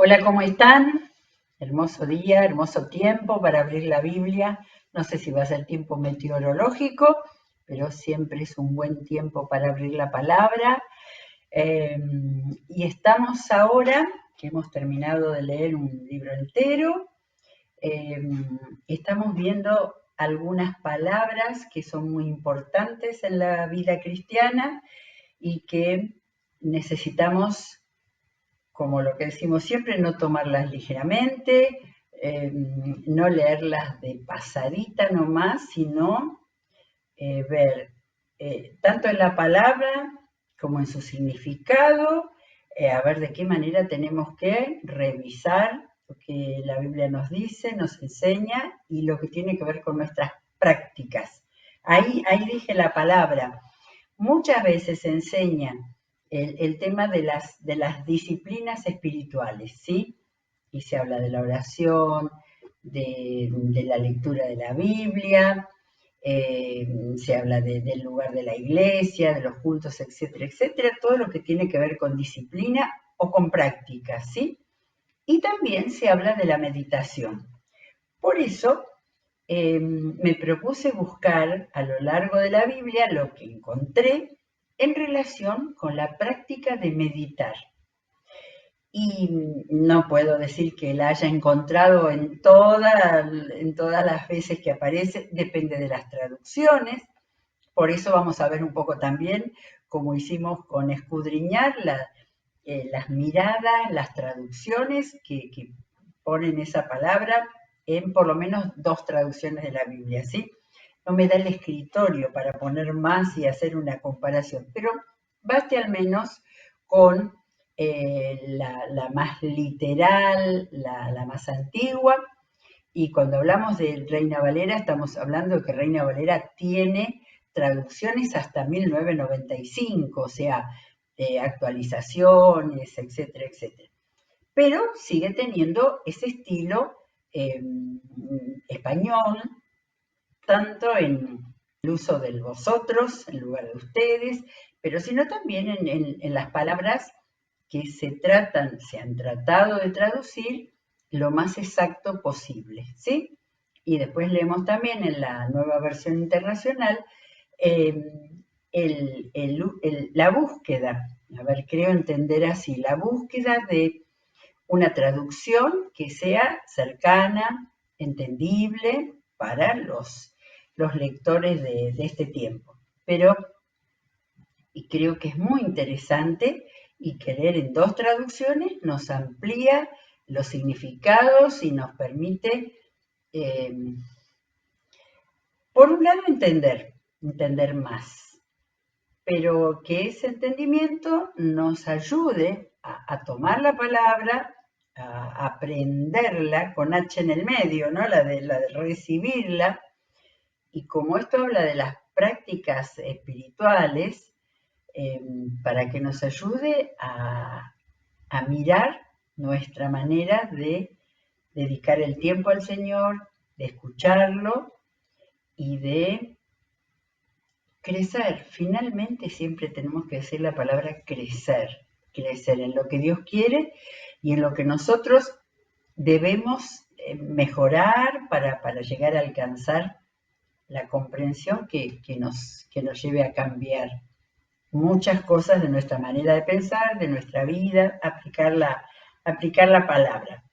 Hola, ¿cómo están? Hermoso día, hermoso tiempo para abrir la Biblia. No sé si va a ser tiempo meteorológico, pero siempre es un buen tiempo para abrir la palabra. Eh, y estamos ahora, que hemos terminado de leer un libro entero, eh, estamos viendo algunas palabras que son muy importantes en la vida cristiana y que necesitamos, como lo que decimos siempre, no tomarlas ligeramente, no leerlas de pasadita nomás, sino ver tanto en la palabra como en su significado, a ver de qué manera tenemos que revisar lo que la Biblia nos dice, nos enseña y lo que tiene que ver con nuestras prácticas. Ahí dije la palabra. Muchas veces se enseña el tema de las disciplinas espirituales, ¿sí? Y se habla de la oración, de la lectura de la Biblia, se habla del lugar de la iglesia, de los cultos, etcétera, etcétera, todo lo que tiene que ver con disciplina o con práctica, ¿sí? Y también se habla de la meditación. Por eso me propuse buscar a lo largo de la Biblia lo que encontré en relación con la práctica de meditar. Y no puedo decir que la haya encontrado en todas las veces que aparece, depende de las traducciones. Por eso vamos a ver un poco también, como hicimos con escudriñar las miradas, las traducciones que ponen esa palabra en por lo menos dos traducciones de la Biblia, ¿sí? No me da el escritorio para poner más y hacer una comparación, pero baste al menos con la más literal, la más antigua, y cuando hablamos de Reina Valera, estamos hablando de que Reina Valera tiene traducciones hasta 1995, o sea, actualizaciones, etcétera, etcétera. Pero sigue teniendo ese estilo eh, español, tanto en el uso del vosotros en lugar de ustedes, pero sino también en las palabras que se han tratado de traducir lo más exacto posible, ¿sí? Y después leemos también en la nueva versión internacional eh, la búsqueda, a ver, creo entender así, la búsqueda de una traducción que sea cercana, entendible para los lectores de este tiempo. Pero y creo que es muy interesante y que leer en dos traducciones nos amplía los significados y nos permite, eh, por un lado, entender más, pero que ese entendimiento nos ayude a tomar la palabra, a aprenderla con H en el medio, ¿no? La de recibirla, y como esto habla de las prácticas espirituales, eh, para que nos ayude a mirar nuestra manera de dedicar el tiempo al Señor, de escucharlo y de crecer. Finalmente siempre tenemos que decir la palabra crecer, crecer en lo que Dios quiere y en lo que nosotros debemos mejorar para llegar a alcanzar la comprensión que nos lleve a cambiar muchas cosas de nuestra manera de pensar, de nuestra vida, aplicar la palabra.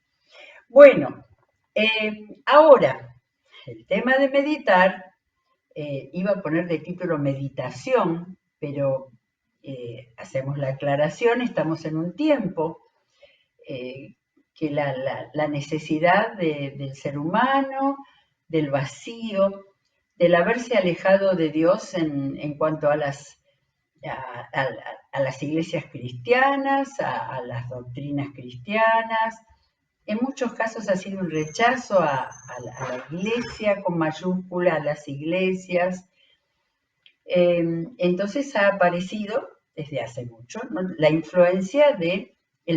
Bueno, ahora, el tema de meditar, iba a poner de título meditación, pero hacemos la aclaración, estamos en un tiempo que la necesidad del ser humano, del vacío, del haberse alejado de Dios en cuanto a las iglesias cristianas, a las doctrinas cristianas. En muchos casos ha sido un rechazo a la iglesia con mayúscula, a las iglesias. Entonces ha aparecido desde hace mucho, ¿no?, la influencia del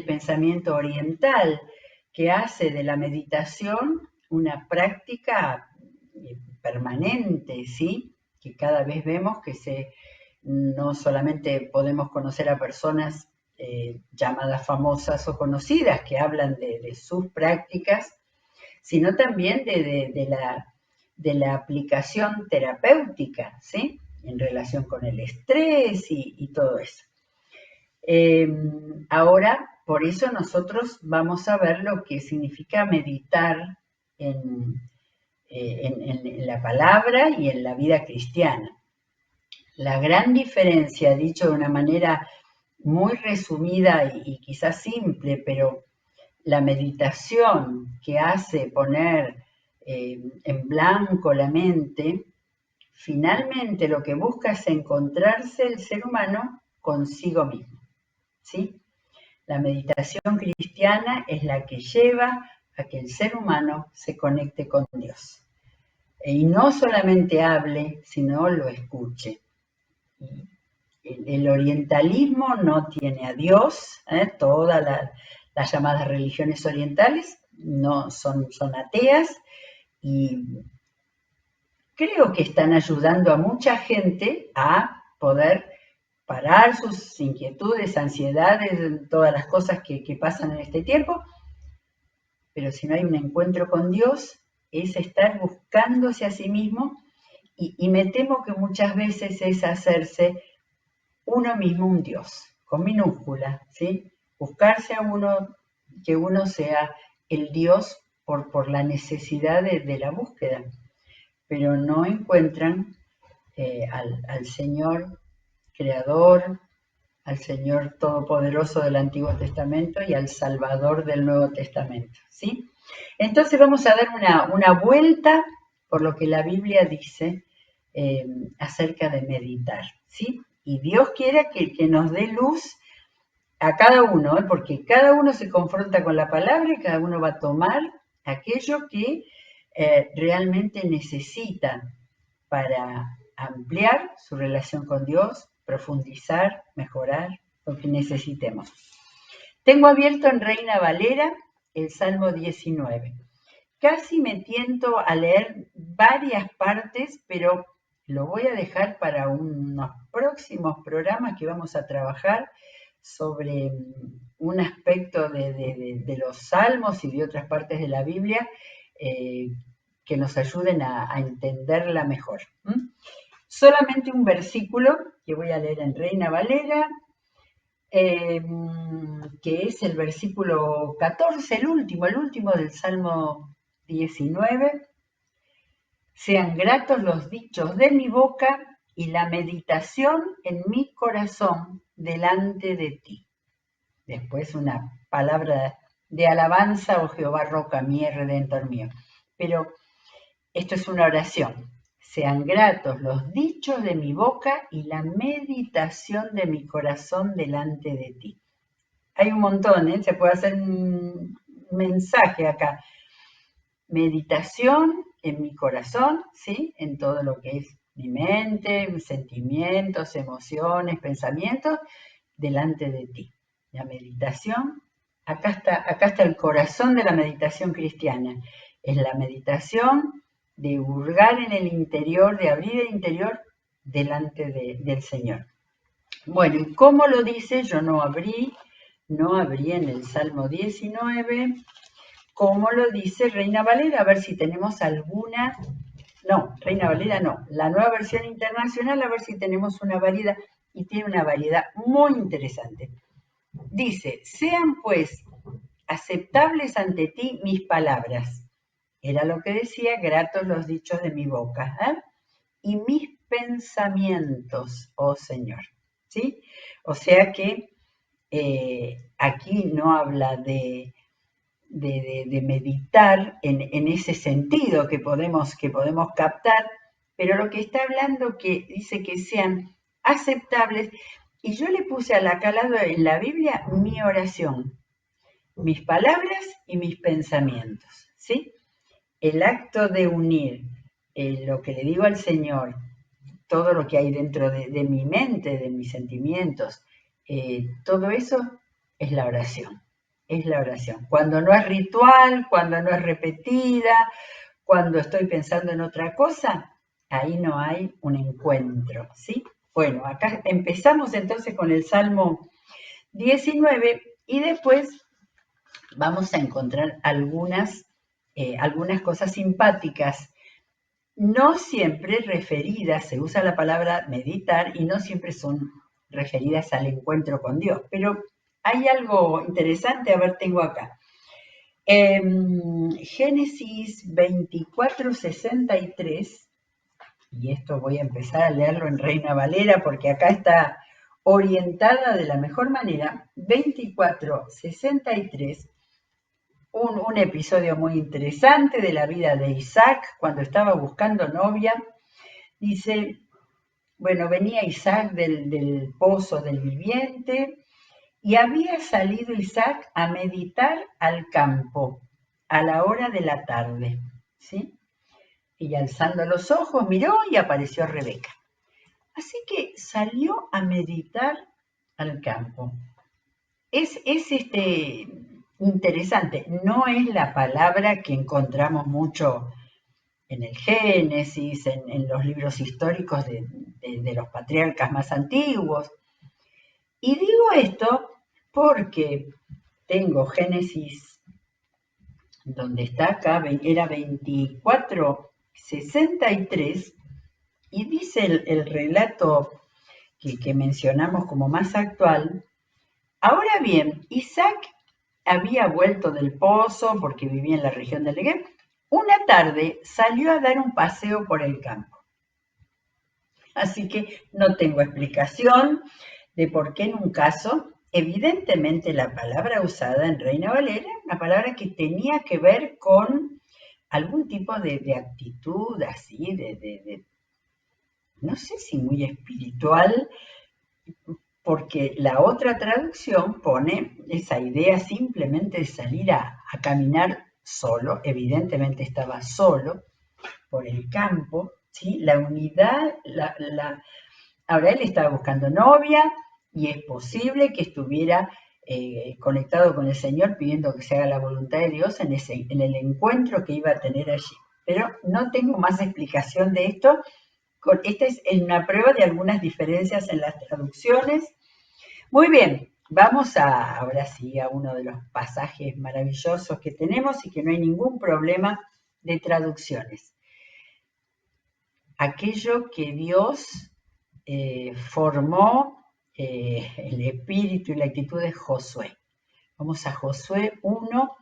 pensamiento oriental, que hace de la meditación una práctica permanente, ¿sí? Que cada vez vemos que no solamente podemos conocer a personas llamadas famosas o conocidas que hablan de sus prácticas, sino también de la aplicación terapéutica, ¿sí? En relación con el estrés y todo eso. Ahora, por eso nosotros vamos a ver lo que significa meditar en la palabra y en la vida cristiana. La gran diferencia, dicho de una manera muy resumida y quizás simple, pero la meditación que hace poner en blanco la mente, finalmente lo que busca es encontrarse el ser humano consigo mismo, ¿sí? La meditación cristiana es la que lleva a que el ser humano se conecte con Dios. Y no solamente hable, sino lo escuche. El orientalismo no tiene a Dios, todas las llamadas religiones orientales no son ateas, y creo que están ayudando a mucha gente a poder parar sus inquietudes, ansiedades, todas las cosas que pasan en este tiempo, pero si no hay un encuentro con Dios, es estar buscándose a sí mismo, y me temo que muchas veces es hacerse uno mismo un Dios, con minúscula, ¿sí? Buscarse a uno, que uno sea el Dios por la necesidad de la búsqueda, pero no encuentran al Señor creador, al Señor todopoderoso del Antiguo Testamento y al Salvador del Nuevo Testamento, ¿sí? Entonces vamos a dar una vuelta por lo que la Biblia dice acerca de meditar, ¿sí? Y Dios quiere que nos dé luz a cada uno, porque cada uno se confronta con la palabra y cada uno va a tomar aquello que realmente necesita para ampliar su relación con Dios, profundizar, mejorar, lo que necesitemos. Tengo abierto en Reina Valera el Salmo 19. Casi me tiento a leer varias partes, pero lo voy a dejar para unos próximos programas que vamos a trabajar sobre un aspecto de los salmos y de otras partes de la Biblia que nos ayuden a entenderla mejor. Solamente un versículo que voy a leer en Reina Valera, que es el versículo 14, el último del Salmo 19. Sean gratos los dichos de mi boca y la meditación en mi corazón delante de ti. Después una palabra de alabanza, oh Jehová, roca mía, redentor mío. Pero esto es una oración. Sean gratos los dichos de mi boca y la meditación de mi corazón delante de ti. Hay un montón, se puede hacer un mensaje acá. Meditación en mi corazón, ¿sí? En todo lo que es mi mente, mis sentimientos, emociones, pensamientos, delante de ti. La meditación, acá está el corazón de la meditación cristiana. Es la meditación de hurgar en el interior, de abrir el interior delante del Señor. Bueno, ¿y cómo lo dice? Yo no abrí en el Salmo 19, ¿cómo lo dice Reina Valera? A ver si tenemos alguna. No, Reina Valera no. La nueva versión internacional, a ver si tenemos una variedad, y tiene una variedad muy interesante. Dice, sean pues aceptables ante ti mis palabras. Era lo que decía, gratos los dichos de mi boca, y mis pensamientos, oh Señor. ¿Sí? O sea que aquí no habla de meditar en ese sentido que podemos captar, pero lo que está hablando que dice que sean aceptables, y yo le puse acá al lado en la Biblia mi oración, mis palabras y mis pensamientos, ¿sí? El acto de unir lo que le digo al Señor, todo lo que hay dentro de mi mente, de mis sentimientos, todo eso es la oración. Es la oración. Cuando no es ritual, cuando no es repetida, cuando estoy pensando en otra cosa, ahí no hay un encuentro, ¿sí? Bueno, acá empezamos entonces con el Salmo 19, y después vamos a encontrar algunas cosas simpáticas, no siempre referidas, se usa la palabra meditar y no siempre son referidas al encuentro con Dios, pero hay algo interesante, a ver, tengo acá. Génesis 24:63, y esto voy a empezar a leerlo en Reina Valera porque acá está orientada de la mejor manera. 24:63, un episodio muy interesante de la vida de Isaac cuando estaba buscando novia. Dice, bueno, venía Isaac del pozo del viviente y había salido Isaac a meditar al campo a la hora de la tarde, ¿sí? Y alzando los ojos miró y apareció Rebeca. Así que salió a meditar al campo. Es interesante, no es la palabra que encontramos mucho en el Génesis, en los libros históricos de los patriarcas más antiguos. Y digo esto porque tengo Génesis, donde está acá, era 24:63, y dice el relato que mencionamos como más actual. Ahora bien, Isaac había vuelto del pozo porque vivía en la región del Negev. Una tarde salió a dar un paseo por el campo. Así que no tengo explicación de por qué en un caso, evidentemente la palabra usada en Reina Valera era una palabra que tenía que ver con algún tipo de actitud así, no sé si muy espiritual, porque la otra traducción pone esa idea simplemente de salir a caminar solo, evidentemente estaba solo por el campo, ¿sí? La unidad, ahora él estaba buscando novia y es posible que estuviera conectado con el Señor pidiendo que se haga la voluntad de Dios en el encuentro que iba a tener allí. Pero no tengo más explicación de esto. Esta es una prueba de algunas diferencias en las traducciones. Muy bien, vamos ahora sí a uno de los pasajes maravillosos que tenemos y que no hay ningún problema de traducciones. Aquello que Dios formó el espíritu y la actitud de Josué. Vamos a Josué 1,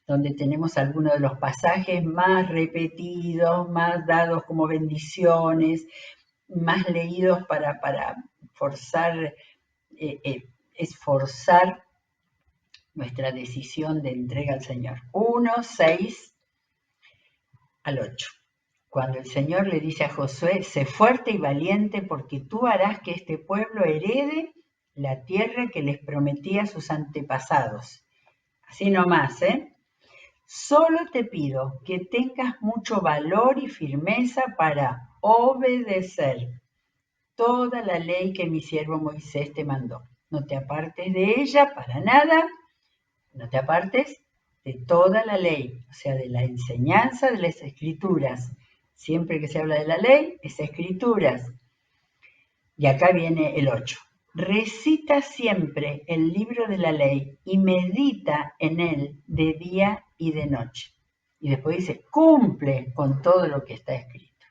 donde tenemos algunos de los pasajes más repetidos, más dados como bendiciones, más leídos para forzar, esforzar nuestra decisión de entrega al Señor. 1, 6 al 8. Cuando el Señor le dice a Josué, sé fuerte y valiente porque tú harás que este pueblo herede la tierra que les prometí a sus antepasados. Así nomás, ¿eh? Solo te pido que tengas mucho valor y firmeza para obedecer toda la ley que mi siervo Moisés te mandó. No te apartes de ella para nada, no te apartes de toda la ley, o sea, de la enseñanza de las escrituras. Siempre que se habla de la ley, es escrituras. Y acá viene el 8. Recita siempre el libro de la ley y medita en él de día y de noche. Y después dice, cumple con todo lo que está escrito.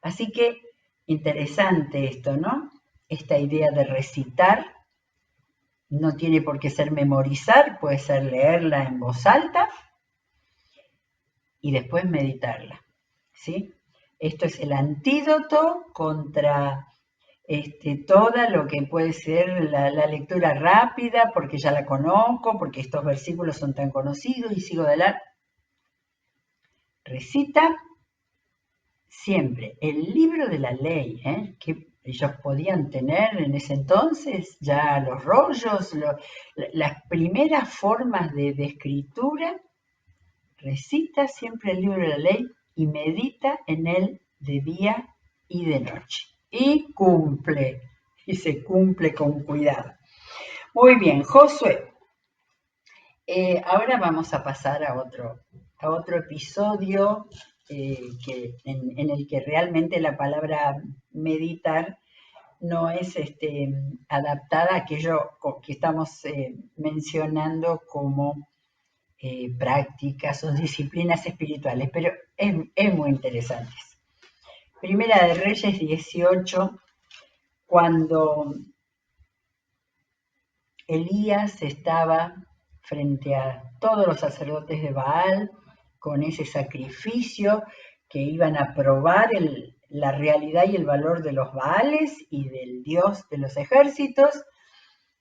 Así que interesante esto, ¿no? Esta idea de recitar. No tiene por qué ser memorizar, puede ser leerla en voz alta y después meditarla, ¿sí? Esto es el antídoto contra toda lo que puede ser la lectura rápida, porque ya la conozco, porque estos versículos son tan conocidos y sigo de la... Recita siempre el libro de la ley, que ellos podían tener en ese entonces ya los rollos, las primeras formas de escritura. Recita siempre el libro de la ley y medita en él de día y de noche. Y cumple, y se cumple con cuidado. Muy bien, Josué. Ahora vamos a pasar a otro episodio en el que realmente la palabra meditar no es adaptada a aquello que estamos mencionando como prácticas o disciplinas espirituales, pero es muy interesante. Primera de Reyes 18, cuando Elías estaba frente a todos los sacerdotes de Baal con ese sacrificio que iban a probar la realidad y el valor de los Baales y del Dios de los ejércitos,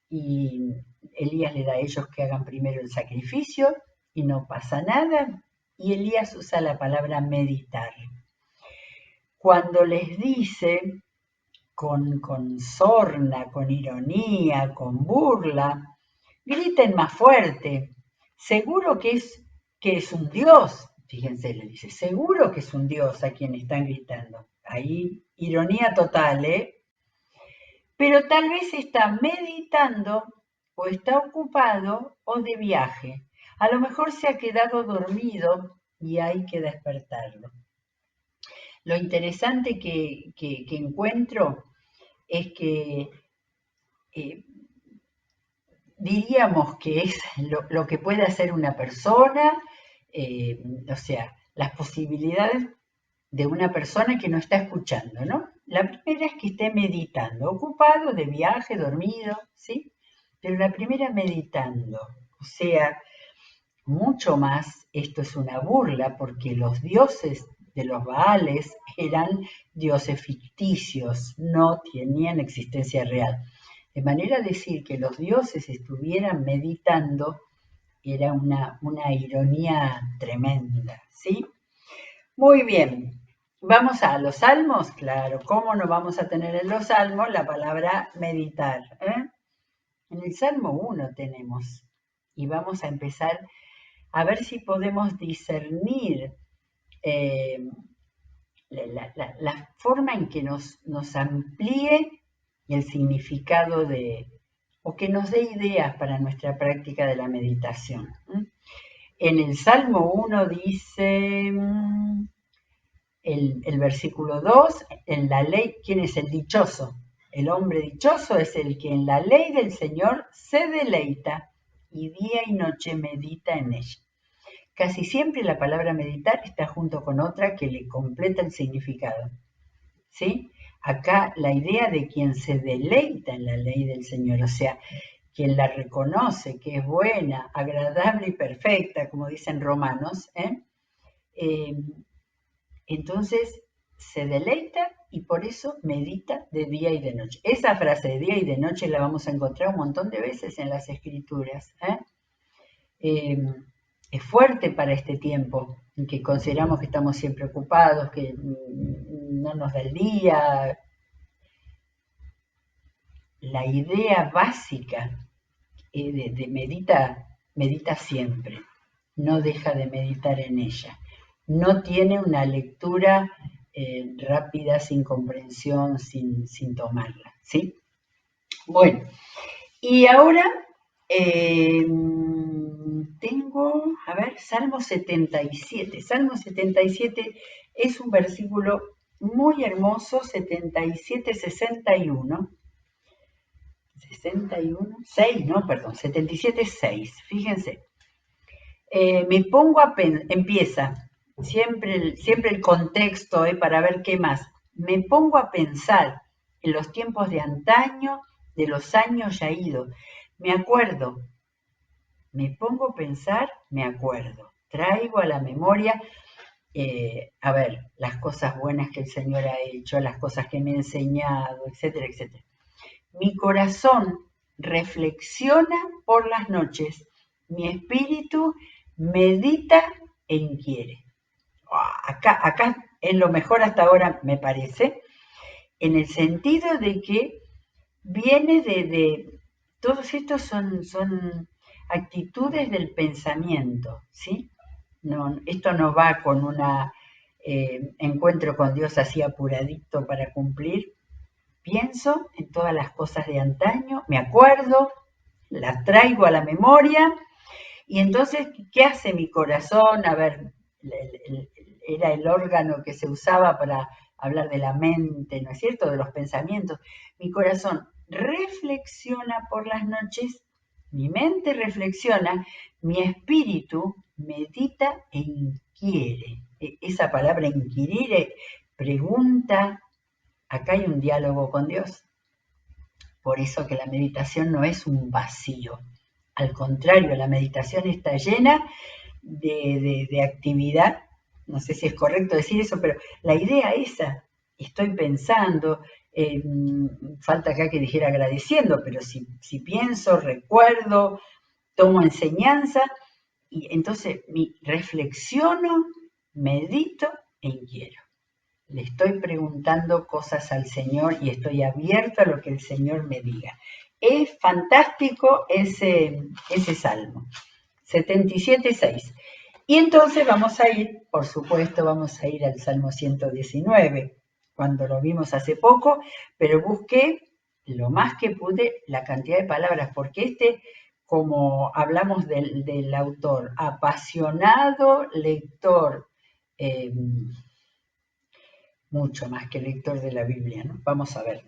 y Elías le da a ellos que hagan primero el sacrificio y no pasa nada, y Elías usa la palabra meditar. Cuando les dice con sorna, con ironía, con burla, griten más fuerte, seguro que es un Dios, fíjense, le dice, seguro que es un Dios a quien están gritando. Ahí, ironía total, ¿eh? Pero tal vez está meditando o está ocupado o de viaje. A lo mejor se ha quedado dormido y hay que despertarlo. Lo interesante que encuentro es que diríamos que es lo que puede hacer una persona, o sea, las posibilidades de una persona que no está escuchando, ¿no? La primera es que esté meditando, ocupado, de viaje, dormido, ¿sí? Pero la primera meditando, o sea, mucho más, esto es una burla porque los dioses de los Baales eran dioses ficticios, no tenían existencia real. De manera decir que los dioses estuvieran meditando era una ironía tremenda, ¿sí? Muy bien, vamos a los salmos, claro, ¿cómo no vamos a tener en los salmos la palabra meditar? En el Salmo 1 tenemos, y vamos a empezar a ver si podemos discernir la forma en que nos amplíe el significado o que nos dé ideas para nuestra práctica de la meditación. En el Salmo 1 dice el versículo 2, en la ley, ¿quién es el dichoso? El hombre dichoso es el que en la ley del Señor se deleita y día y noche medita en ella. Casi siempre la palabra meditar está junto con otra que le completa el significado. ¿Sí? Acá la idea de quien se deleita en la ley del Señor, o sea, quien la reconoce que es buena, agradable y perfecta, como dicen Romanos, entonces se deleita y por eso medita de día y de noche. Esa frase de día y de noche la vamos a encontrar un montón de veces en las Escrituras. Es fuerte para este tiempo, en que consideramos que estamos siempre ocupados, que no nos da el día. La idea básica de medita siempre, no deja de meditar en ella. No tiene una lectura rápida, sin comprensión, sin tomarla, ¿sí? Bueno, y ahora tengo, a ver, Salmo 77. Salmo 77 es un versículo muy hermoso, 77, 61. 61, 6, no, perdón, 77, 6. Fíjense. Me pongo empieza, siempre el contexto para ver qué más. Me pongo a pensar en los tiempos de antaño, de los años ya idos. Me acuerdo, me pongo a pensar, me acuerdo. Traigo a la memoria, a ver, las cosas buenas que el Señor ha hecho, las cosas que me ha enseñado, etcétera, etcétera. Mi corazón reflexiona por las noches, mi espíritu medita e inquiere. Acá es lo mejor hasta ahora, me parece, en el sentido de que viene de todos estos son actitudes del pensamiento, ¿sí? No, esto no va con un encuentro con Dios así apuradito para cumplir. Pienso en todas las cosas de antaño, me acuerdo, las traigo a la memoria, y entonces, ¿qué hace mi corazón? A ver, era el órgano que se usaba para hablar de la mente, ¿no es cierto?, de los pensamientos. Mi corazón reflexiona por las noches, mi mente reflexiona, mi espíritu medita e inquiere. Esa palabra inquirir pregunta, acá hay un diálogo con Dios. Por eso que la meditación no es un vacío. Al contrario, la meditación está llena de actividad. No sé si es correcto decir eso, pero la idea esa, estoy pensando, falta acá que dijera agradeciendo, pero si pienso, recuerdo, tomo enseñanza, y entonces reflexiono, medito e inquiero. Le estoy preguntando cosas al Señor y estoy abierto a lo que el Señor me diga. Es fantástico ese salmo, 77:6. Y entonces vamos a ir, por supuesto, vamos a ir al Salmo 119, cuando lo vimos hace poco, pero busqué lo más que pude la cantidad de palabras, porque como hablamos del autor, apasionado lector, mucho más que lector de la Biblia, ¿no? Vamos a ver.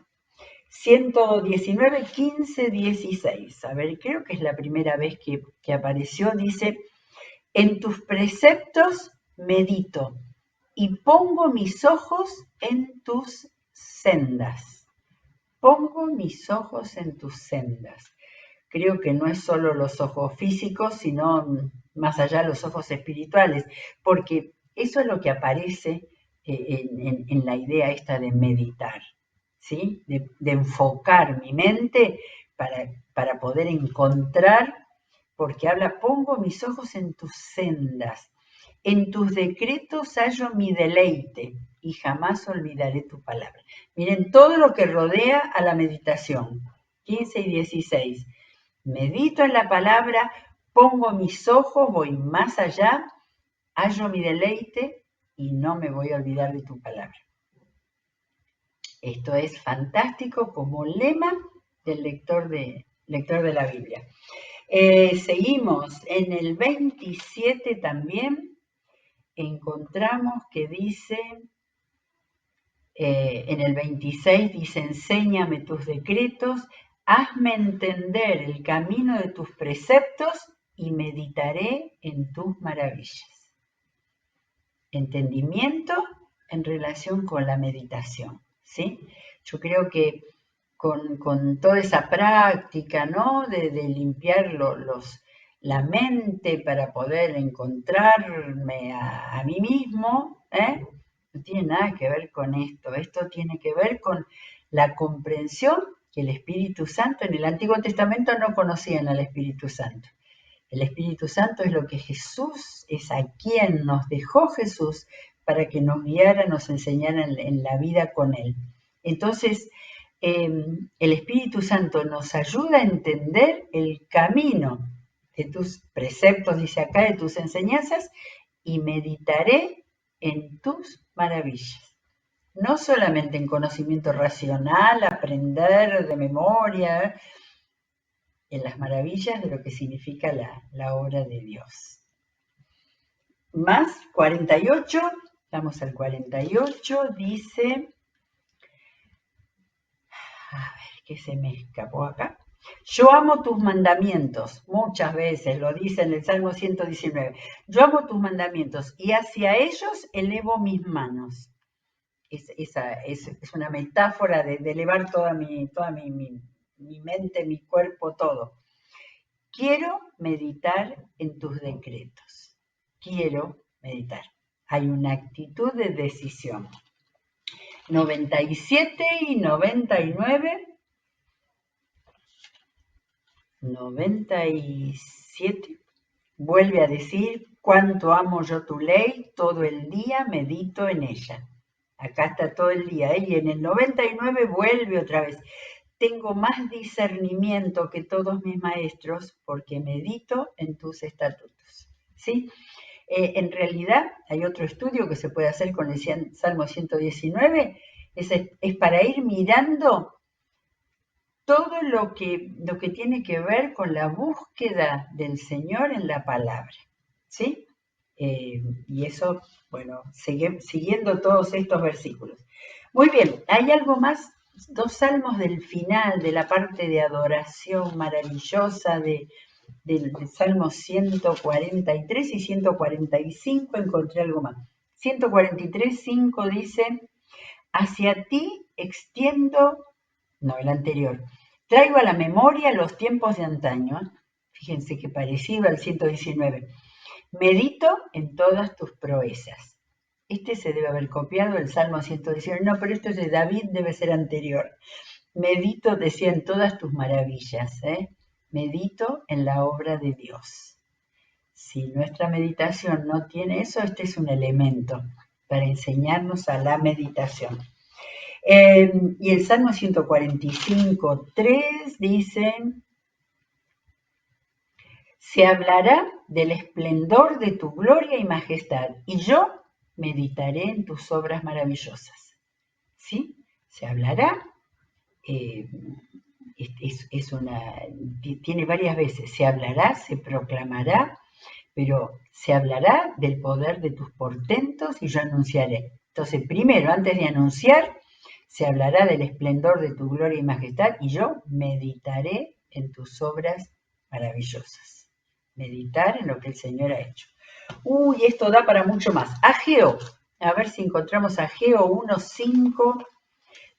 119, 15, 16. A ver, creo que es la primera vez que apareció. Dice, en tus preceptos medito y pongo mis ojos en tus sendas. Pongo mis ojos en tus sendas. Creo que no es solo los ojos físicos, sino más allá los ojos espirituales, porque eso es lo que aparece en la idea esta de meditar, ¿sí? De enfocar mi mente para poder encontrar, porque habla, pongo mis ojos en tus sendas, en tus decretos hallo mi deleite y jamás olvidaré tu palabra. Miren todo lo que rodea a la meditación, 15 y 16. Medito en la palabra, pongo mis ojos, voy más allá, hallo mi deleite y no me voy a olvidar de tu palabra. Esto es fantástico como lema del lector de la Biblia. Seguimos en el 27 también, encontramos que dice, en el 26 dice, enséñame tus decretos, hazme entender el camino de tus preceptos y meditaré en tus maravillas. Entendimiento en relación con la meditación, ¿sí? Yo creo que con toda esa práctica, ¿no? De limpiar la mente para poder encontrarme a mí mismo, no tiene nada que ver con esto. Esto tiene que ver con la comprensión que el Espíritu Santo, en el Antiguo Testamento no conocían al Espíritu Santo. El Espíritu Santo es lo que Jesús, es a quien nos dejó Jesús para que nos guiara, nos enseñara en la vida con Él. Entonces, el Espíritu Santo nos ayuda a entender el camino de tus preceptos, dice acá, de tus enseñanzas, y meditaré en tus maravillas. No solamente en conocimiento racional, aprender de memoria, en las maravillas de lo que significa la obra de Dios. Más 48, vamos al 48, dice, a ver, ¿qué se me escapó acá? Yo amo tus mandamientos, muchas veces lo dice en el Salmo 119. Yo amo tus mandamientos y hacia ellos elevo mis manos. Es una metáfora de elevar toda mi mente, mi cuerpo, todo. Quiero meditar en tus decretos. Quiero meditar. Hay una actitud de decisión. 97 y 99. 97. Vuelve a decir, cuánto amo yo tu ley, todo el día medito en ella. Acá está todo el día, y en el 99 vuelve otra vez. Tengo más discernimiento que todos mis maestros porque medito en tus estatutos, ¿sí? En realidad, hay otro estudio que se puede hacer con el Salmo 119, es para ir mirando todo lo que tiene que ver con la búsqueda del Señor en la palabra, ¿sí? Y eso, bueno, siguiendo todos estos versículos. Muy bien, hay algo más, dos salmos del final, de la parte de adoración maravillosa del Salmo 143 y 145, encontré algo más. 143, 5 dice, hacia ti extiendo, no, el anterior, traigo a la memoria los tiempos de antaño. Fíjense que parecido al 119. Medito en todas tus proezas. Este se debe haber copiado el Salmo 119. No, pero esto es de David, debe ser anterior. Medito, decía, en todas tus maravillas. Medito en la obra de Dios. Si nuestra meditación no tiene eso, este es un elemento para enseñarnos a la meditación. Y el Salmo 145, 3 dice, se hablará del esplendor de tu gloria y majestad, y yo meditaré en tus obras maravillosas. ¿Sí? Se hablará, tiene varias veces, se hablará, se proclamará, pero se hablará del poder de tus portentos y yo anunciaré. Entonces, primero, antes de anunciar, se hablará del esplendor de tu gloria y majestad y yo meditaré en tus obras maravillosas. Meditar en lo que el Señor ha hecho. Uy, esto da para mucho más. Ageo, a ver si encontramos Ageo 1.5.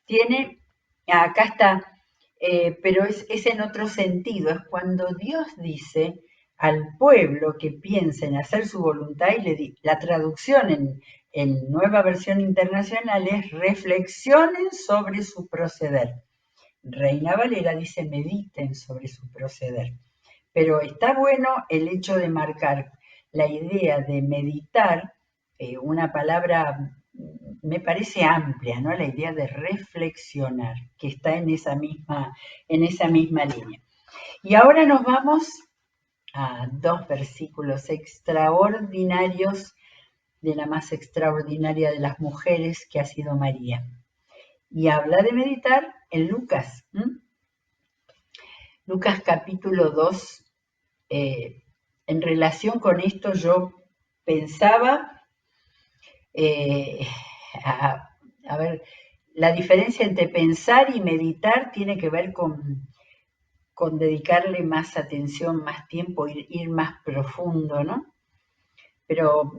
Tiene, acá está, pero es en otro sentido. Es cuando Dios dice al pueblo que piensa en hacer su voluntad y la traducción en Nueva Versión Internacional es reflexionen sobre su proceder. Reina Valera dice mediten sobre su proceder. Pero está bueno el hecho de marcar la idea de meditar, una palabra me parece amplia, ¿no? La idea de reflexionar, que está en esa misma línea. Y ahora nos vamos a dos versículos extraordinarios de la más extraordinaria de las mujeres que ha sido María. Y habla de meditar en Lucas. Lucas capítulo 2. En relación con esto yo pensaba, a ver, la diferencia entre pensar y meditar tiene que ver con dedicarle más atención, más tiempo, ir más profundo, ¿no? Pero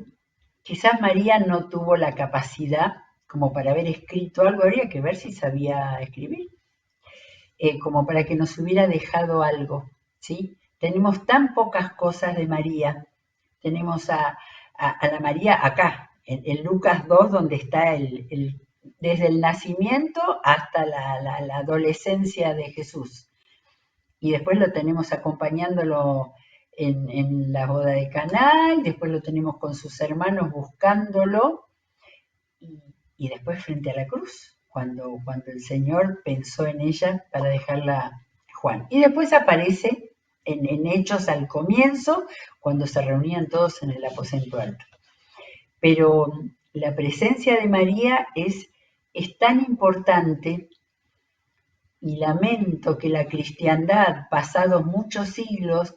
quizás María no tuvo la capacidad como para haber escrito algo, habría que ver si sabía escribir, como para que nos hubiera dejado algo, ¿sí? Tenemos tan pocas cosas de María, tenemos a la María acá, en Lucas 2, donde está desde el nacimiento hasta la adolescencia de Jesús. Y después lo tenemos acompañándolo en la boda de Caná, y después lo tenemos con sus hermanos buscándolo, y después frente a la cruz, cuando el Señor pensó en ella para dejarla a Juan. Y después aparece en Hechos al comienzo, cuando se reunían todos en el aposento alto. Pero la presencia de María es tan importante, y lamento que la cristiandad, pasados muchos siglos,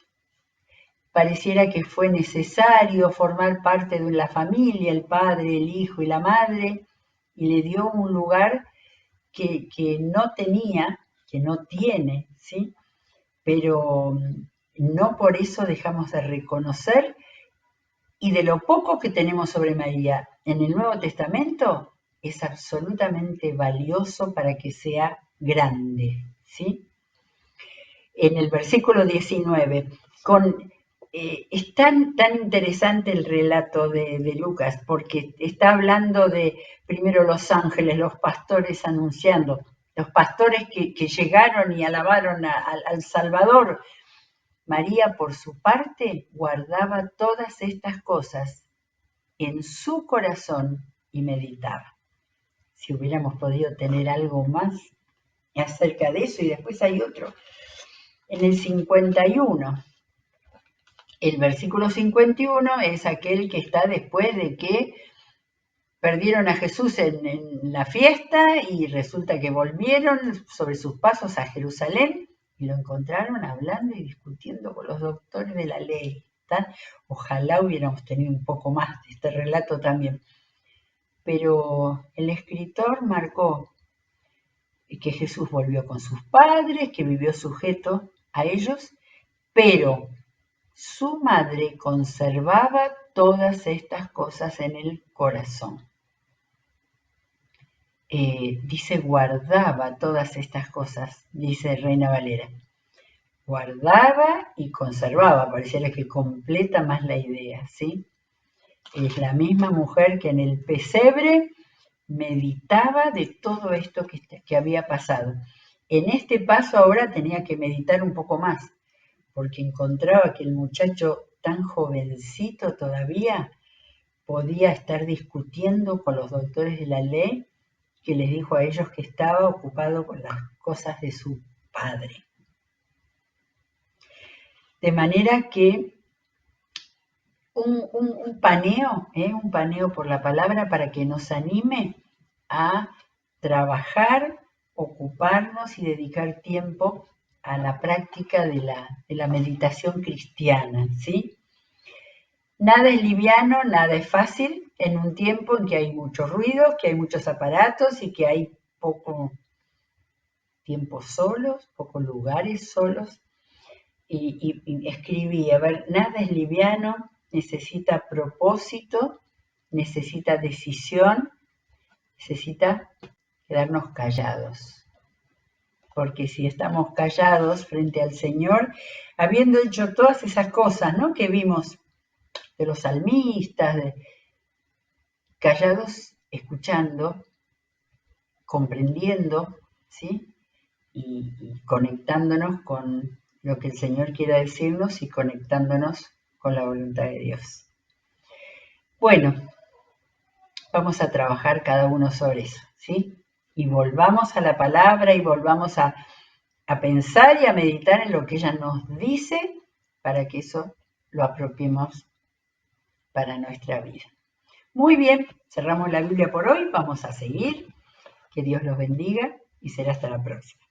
pareciera que fue necesario formar parte de la familia, el padre, el hijo y la madre, y le dio un lugar que no tenía, que no tiene, ¿sí? Pero no por eso dejamos de reconocer, y de lo poco que tenemos sobre María en el Nuevo Testamento, es absolutamente valioso para que sea grande, ¿sí? En el versículo 19, es tan interesante el relato de Lucas, porque está hablando de primero los ángeles, los pastores anunciando, los pastores que llegaron y alabaron al Salvador. María, por su parte, guardaba todas estas cosas en su corazón y meditaba. Si hubiéramos podido tener algo más acerca de eso, y después hay otro. En el 51, el versículo 51 es aquel que está después de que perdieron a Jesús en la fiesta y resulta que volvieron sobre sus pasos a Jerusalén y lo encontraron hablando y discutiendo con los doctores de la ley. Ojalá hubiéramos tenido un poco más de este relato también. Pero el escritor escritor marcó que Jesús volvió con sus padres, que vivió sujeto a ellos, pero su madre conservaba todas estas cosas en el corazón. Dice guardaba todas estas cosas, dice Reina Valera. Guardaba y conservaba, pareciera que completa más la idea, ¿sí? Es la misma mujer que en el pesebre meditaba de todo esto que había pasado. En este paso ahora tenía que meditar un poco más, porque encontraba que el muchacho tan jovencito todavía podía estar discutiendo con los doctores de la ley, que les dijo a ellos que estaba ocupado con las cosas de su padre. De manera que un paneo por la palabra para que nos anime a trabajar, ocuparnos y dedicar tiempo a la práctica de la meditación cristiana, ¿sí? Nada es liviano, nada es fácil en un tiempo en que hay mucho ruido, que hay muchos aparatos y que hay poco tiempo solos, pocos lugares solos. Y escribí, a ver, nada es liviano, necesita propósito, necesita decisión, necesita quedarnos callados. Porque si estamos callados frente al Señor, habiendo hecho todas esas cosas, ¿no?, que vimos de los salmistas, callados, escuchando, comprendiendo, ¿sí? Y conectándonos con lo que el Señor quiera decirnos y conectándonos con la voluntad de Dios. Bueno, vamos a trabajar cada uno sobre eso, ¿sí? Y volvamos a la palabra y volvamos a pensar y a meditar en lo que ella nos dice para que eso lo apropiemos para nuestra vida. Muy bien, cerramos la Biblia por hoy, vamos a seguir. Que Dios los bendiga y será hasta la próxima.